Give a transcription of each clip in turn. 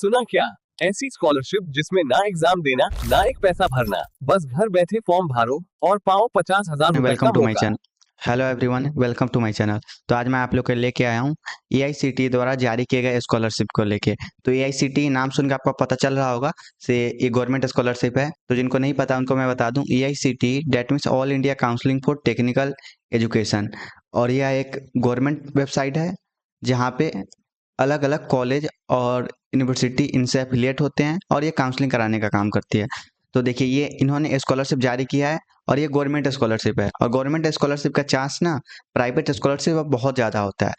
सुना क्या? ऐसी स्कॉलरशिप जिसमें ना एग्जाम देना ना एक पैसा भरना, बस घर बैठे फॉर्म भरो और पाओ 50,000 रुपए का वेलकम टू माय मौका। Channel. Hello everyone, welcome to my channel. तो आज मैं आप लोग के लेके आया हूँ एआईसीटीई द्वारा जारी किए गए स्कॉलरशिप को लेके। तो एआईसीटीई नाम सुन के आपको पता चल रहा होगा से ये गवर्नमेंट स्कॉलरशिप है। तो जिनको नहीं पता उनको मैं बता दूं, AICTE that means all India counselling for technical education. और यह एक गवर्नमेंट वेबसाइट है जहाँ पे अलग अलग कॉलेज और यूनिवर्सिटी इनसे एफिलिएट होते हैं और ये काउंसलिंग कराने का काम करती है। तो देखिए, ये इन्होंने स्कॉलरशिप जारी किया है और ये गवर्नमेंट स्कॉलरशिप है। और गवर्नमेंट स्कॉलरशिप का चांस ना प्राइवेट स्कॉलरशिप अब बहुत ज़्यादा होता है।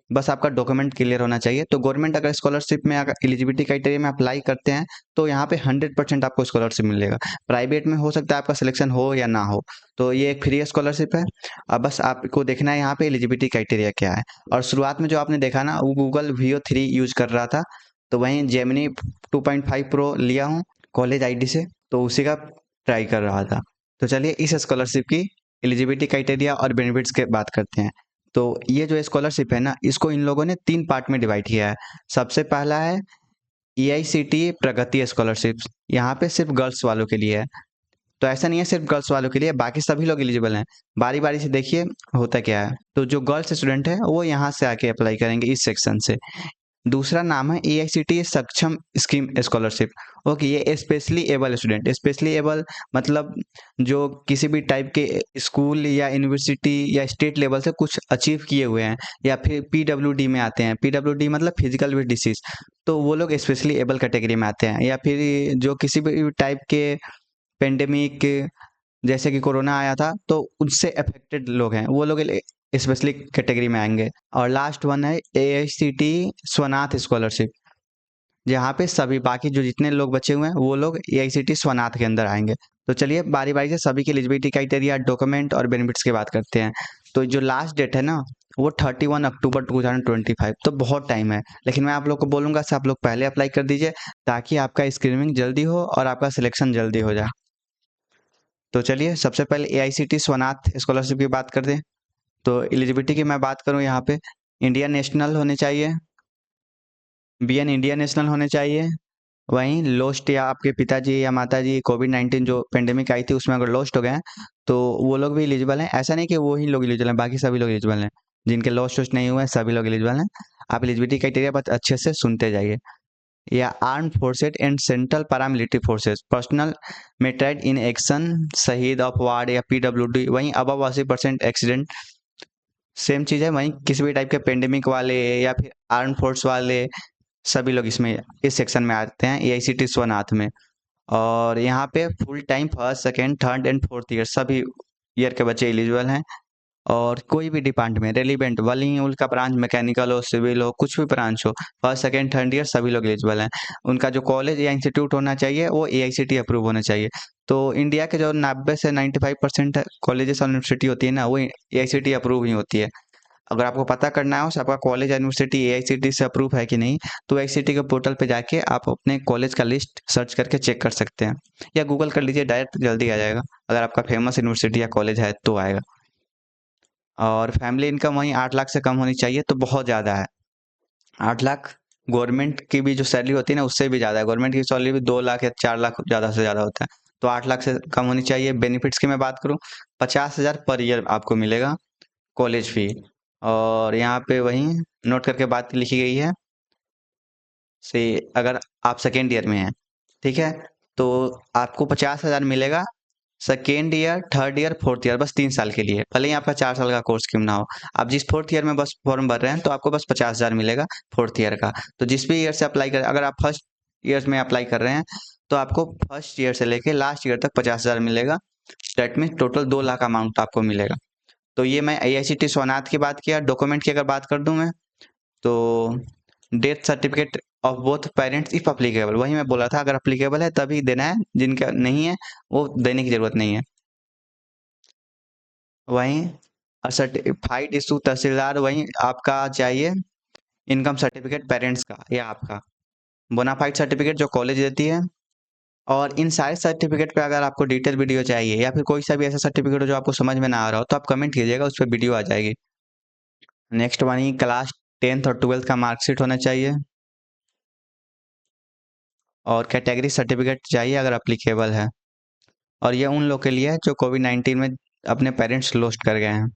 बस आपका डॉक्यूमेंट क्लियर होना चाहिए। तो गवर्नमेंट अगर स्कॉलरशिप में अगर एलिजिबिलिटी क्राइटेरिया में अप्लाई करते हैं तो यहाँ पे 100% आपको स्कॉलरशिप मिलेगा। प्राइवेट में हो सकता है आपका सिलेक्शन हो या ना हो। तो ये एक फ्री स्कॉलरशिप है। अब बस आपको देखना है यहाँ पे एलिजिबिलिटी क्राइटेरिया क्या है। और शुरुआत में जो आपने देखा ना, वो गूगल वीओ 3 यूज कर रहा था। तो वहीं जेमिनी 2.5 प्रो लिया हूँ कॉलेज आईडी से, तो उसी का ट्राई कर रहा था। तो चलिए इस स्कॉलरशिप की एलिजिबिलिटी क्राइटेरिया और बेनिफिट्स के बात करते हैं। तो ये जो स्कॉलरशिप है ना, इसको इन लोगों ने 3 पार्ट में डिवाइड किया है। सबसे पहला है एआईसीटीई प्रगति स्कॉलरशिप। यहाँ पे सिर्फ गर्ल्स वालों के लिए है। तो ऐसा नहीं है सिर्फ गर्ल्स वालों के लिए, बाकी सभी लोग एलिजिबल हैं। बारी बारी से देखिए होता क्या है। तो जो गर्ल्स स्टूडेंट है वो यहाँ से आके अप्लाई करेंगे इस सेक्शन से। दूसरा नाम है एआईसीटीई सक्षम स्कीम स्कॉलरशिप। ओके, ये specially abled student, specially abled मतलब जो किसी भी टाइप के स्कूल या यूनिवर्सिटी या स्टेट लेवल से कुछ अचीव किए हुए हैं या फिर पीडब्ल्यूडी में आते हैं। पीडब्ल्यूडी मतलब फिजिकल विद डिसीज। तो वो लोग स्पेशली एबल कैटेगरी में आते हैं। या फिर जो किसी भी टाइप के पेंडेमिक जैसे कि कोरोना आया था तो उससे अफेक्टेड लोग हैं, वो लोग स्पेशली कैटेगरी में आएंगे। और लास्ट वन है एआईसीटी स्वनाथ स्कॉलरशिप, जहाँ पे सभी बाकी जो जितने लोग बचे हुए हैं वो लोग एआईसीटी स्वनाथ के अंदर आएंगे। तो चलिए बारी बारी से सभी की एलिजिबिलिटी क्राइटेरिया, डॉक्यूमेंट और बेनिफिट्स की बात करते हैं। तो जो लास्ट डेट है ना, वो 31 अक्टूबर 2025। तो बहुत टाइम है, लेकिन मैं आप लोग को बोलूँगा से आप लोग पहले अप्लाई कर दीजिए ताकि आपका स्क्रीनिंग जल्दी हो और आपका सिलेक्शन जल्दी हो जाए। तो चलिए सबसे पहले एआईसीटी स्वनाथ स्कॉलरशिप की बात करते हैं। तो एलिजिबिलिटी की मैं बात करूं, यहाँ पे इंडियन नेशनल होने चाहिए, बीएन इंडियन नेशनल होने चाहिए। वहीं लोस्ट या आपके पिताजी या माताजी कोविड-19 जो पेंडेमिक आई थी उसमें अगर लोस्ट हो गए हैं तो वो लोग भी एलिजिबल हैं। ऐसा नहीं कि वो ही लोग एलिजिबल हैं, बाकी सभी लोग एलिजिबल हैं। जिनके लोस्ट वोस्ट नहीं हुए हैं सभी लोग एलिजिबल हैं। आप एलिजिबिलिटी क्राइटेरिया बहुत अच्छे से सुनते जाइए। या arm forces and central paramilitary forces personnel mated in action, शहीद ऑफ वार या पीडब्ल्यूडी। वहीं अबव 80% एक्सीडेंट, सेम चीज़ है। वहीं किसी भी टाइप के पेंडेमिक वाले या फिर आर्म फोर्स वाले सभी लोग इसमें इस सेक्शन में आते हैं एआईसीटी स्वनाथ में। और यहाँ पे full time first second third and fourth year सभी ईयर के बच्चे एलिजिबल हैं। और कोई भी डिपार्टमेंट में रेलिवेंट वाली उनका ब्रांच मैकेनिकल हो, सिविल हो, कुछ भी ब्रांच हो, फर्स्ट सेकेंड थर्ड ईयर सभी लोग एलिजिबल हैं। उनका जो कॉलेज या इंस्टीट्यूट होना चाहिए वो एआईसीटी अप्रूव होना चाहिए। तो इंडिया के जो 90 से 95% कॉलेजेस और यूनिवर्सिटी होती है ना, वो एआईसीटी अप्रूव ही होती है। अगर आपको पता करना हो आपका कॉलेज या यूनिवर्सिटी एआईसीटी से अप्रूव है कि नहीं, तो एआईसीटी के पोर्टल पे जाके आप अपने कॉलेज का लिस्ट सर्च करके चेक कर सकते हैं, या गूगल कर लीजिए, डायरेक्ट जल्दी आ जाएगा। अगर आपका फेमस यूनिवर्सिटी या कॉलेज है तो आएगा। और फैमिली इनकम वहीं 8 लाख से कम होनी चाहिए, तो बहुत ज़्यादा है 8 लाख। गवर्नमेंट की भी जो सैलरी होती है ना उससे भी ज़्यादा है। गवर्नमेंट की सैलरी भी 2 लाख या 4 लाख ज़्यादा से ज़्यादा होता है। तो 8 लाख से कम होनी चाहिए। बेनिफिट्स की मैं बात करूँ, 50,000 पर ईयर आपको मिलेगा कॉलेज फी। और यहाँ पे वहीं नोट करके बात लिखी गई है से अगर आप सेकेंड ईयर में हैं, ठीक है, तो आपको 50,000 मिलेगा second year, third year, fourth year, बस 3 साल के लिए। भले ही आपका 4 साल का कोर्स क्यों ना हो, आप जिस फोर्थ ईयर में बस फॉर्म भर रहे हैं तो आपको बस 50,000 मिलेगा फोर्थ ईयर का। तो जिस भी ईयर से अप्लाई कर, अगर आप फर्स्ट ईयर में अप्लाई कर रहे हैं तो आपको फर्स्ट ईयर से लेके लास्ट ईयर तक 50,000 मिलेगा। डेट में टोटल 2 लाख अमाउंट आपको मिलेगा। तो ये मैं एआईसीटी सोनाथ की बात किया। डॉक्यूमेंट की अगर बात कर दूं मैं, तो death certificate of both parents if applicable, वही मैं बोला था, अगर अप्लीकेबल है तभी देना है, जिनका नहीं है वो देने की जरूरत नहीं है। वहीं सर्टिफाइड इशू तहसीलदार, वहीं आपका चाहिए इनकम सर्टिफिकेट पेरेंट्स का या आपका बोनाफाइड सर्टिफिकेट जो कॉलेज देती है। और इन सारे सर्टिफिकेट पे अगर आपको डिटेल वीडियो चाहिए या फिर कोई सा भी ऐसा सर्टिफिकेट हो जो आपको समझ में ना आ रहा हो तो आप कमेंट कीजिएगा, उस पर वीडियो आ जाएगी। नेक्स्ट वहीं क्लास 10th और 12th का मार्कशीट होना चाहिए। और कैटेगरी सर्टिफिकेट चाहिए अगर अप्लीकेबल है। और ये उन लोग के लिए है जो कोविड-19 में अपने पेरेंट्स लॉस्ट कर गए हैं।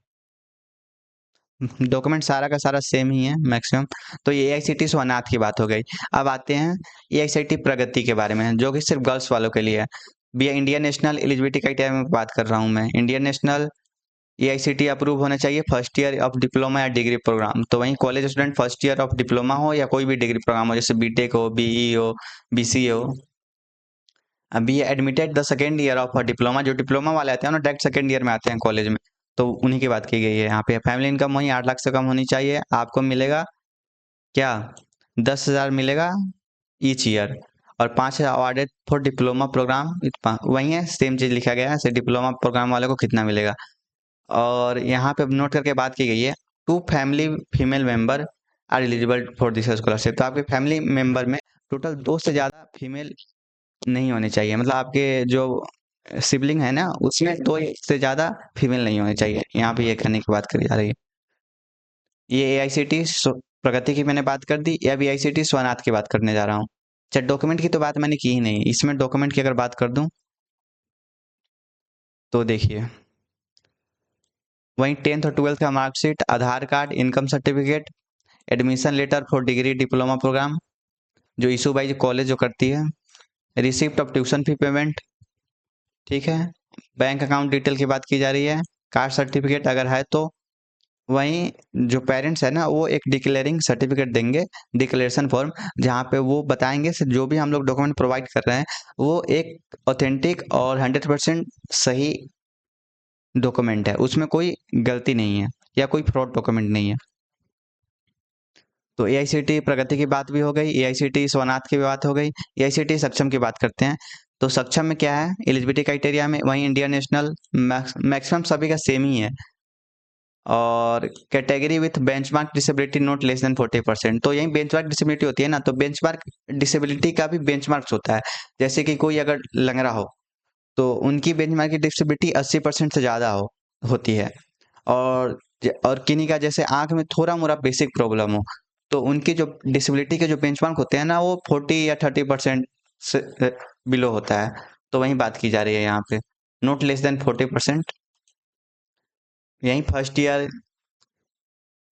डॉक्यूमेंट सारा का सारा सेम ही है मैक्सिमम। तो ये एआईसीटी सोनाथ की बात हो गई। अब आते हैं एआईसीटी प्रगति के बारे में, जो कि सिर्फ गर्ल्स वालों के लिए है। भैया इंडियन नेशनल एलिजिबिलिटी क्राइटेरिया में बात कर रहा हूँ मैं। इंडियन नेशनल एआईसीटी अप्रूव होना चाहिए फर्स्ट ईयर ऑफ डिप्लोमा या डिग्री प्रोग्राम। तो वहीं college student first year of diploma हो या कोई भी डिग्री प्रोग्राम हो, जैसे बीटेक हो, बीई हो, बीसी हो। अभी ये admitted the second year of diploma, जो डिप्लोमा वाले आते हैं ना डायरेक्ट सेकेंड ईयर में आते हैं कॉलेज में, तो उन्हीं की बात की गई है यहाँ पे। फैमिली इनकम वही 8 लाख से कम होनी चाहिए। आपको मिलेगा क्या, 10,000 मिलेगा ईच ईयर। और 5,000 अवार्डेड फॉर डिप्लोमा प्रोग्राम, वही है सेम चीज़ लिखा गया है, से डिप्लोमा प्रोग्राम वाले को कितना मिलेगा। और यहाँ पे नोट करके बात की गई है, 2 family female member are eligible for this scholarship. तो आपके फैमिली मेंबर में टोटल 2 से ज़्यादा फीमेल नहीं होने चाहिए, मतलब आपके जो सिबलिंग है ना उसमें 2 से ज़्यादा फीमेल नहीं होने चाहिए। यहाँ पे ये करने की बात करी जा रही है। ये एआईसीटी प्रगति की मैंने बात कर दी, या अभी एआईसीटी स्वनाथ की बात करने जा रहा हूँ। अच्छा, डॉक्यूमेंट की तो बात मैंने की ही नहीं, इसमें डॉक्यूमेंट की अगर बात कर दूं तो देखिए, वहीं 10th और 12th का marksheet, Aadhaar card, income certificate, admission letter for degree diploma programme जो इशू बाई कॉलेज जो करती है, receipt of tuition fee payment, ठीक है। बैंक अकाउंट डिटेल की बात की जा रही है, कास्ट सर्टिफिकेट अगर है तो। वहीं जो पेरेंट्स है ना वो एक डिक्लेयरिंग सर्टिफिकेट देंगे, डिक्लेरेशन फॉर्म, जहाँ पे वो बताएंगे से जो भी हम लोग डॉक्यूमेंट प्रोवाइड कर रहे हैं वो एक ऑथेंटिक और 100% सही डॉक्यूमेंट है, उसमें कोई गलती नहीं है या कोई फ्रॉड डॉक्यूमेंट नहीं है। तो एआईसीटी प्रगति की बात भी हो गई, एआईसीटी सोनाथ की भी बात हो गई। एआईसीटी सक्षम की बात करते हैं। तो सक्षम में क्या है, एलिजिबिलिटी क्राइटेरिया में वहीं इंडियन नेशनल मैक्सिमम सभी का सेम ही है। और category with benchmark disability not less than 40%। तो यही बेंचमार्क डिसेबिलिटी होती है ना, तो बेंचमार्क डिसेबिलिटी का भी बेंचमार्क्स होता है। जैसे कि कोई अगर लंगड़ा हो तो उनकी बेंचमार्क की डिसेबिलिटी 80% से ज़्यादा होती है। और किन्हीं का जैसे आंख में थोड़ा मोड़ा बेसिक प्रॉब्लम हो तो उनकी जो डिसेबिलिटी के जो बेंचमार्क होते हैं ना वो 40 या 30% से बिलो होता है। तो वही बात की जा रही है यहाँ पे, नॉट लेस देन 40%। यहीं first year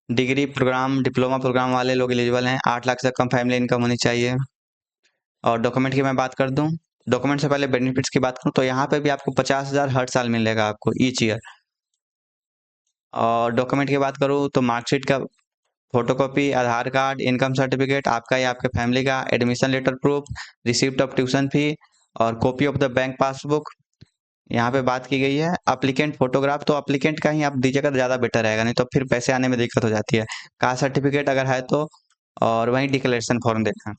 degree programme diploma programme वाले लोग एलिजिबल हैं। 8 लाख से कम फैमिली इनकम होनी चाहिए। और डॉक्यूमेंट की मैं बात कर दूं, डॉक्यूमेंट से पहले बेनिफिट्स की बात करूं तो यहाँ पे भी आपको 50,000 हर साल मिलेगा आपको ईच ईयर। और डॉक्यूमेंट की बात करूं तो मार्कशीट का photocopy, Aadhaar card, income certificate आपका या आपके फैमिली का, admission letter proof, receipt of tuition fee और copy of the bank passbook. यहाँ पे बात की गई है अप्लीकेंट फोटोग्राफ, तो अप्लीकेंट का ही आप दीजिएगा तो ज़्यादा बेटर रहेगा, नहीं तो फिर पैसे आने में दिक्कत हो जाती है। कास्ट सर्टिफिकेट अगर है तो, और वहीं डिक्लेरेशन फॉर्म देना।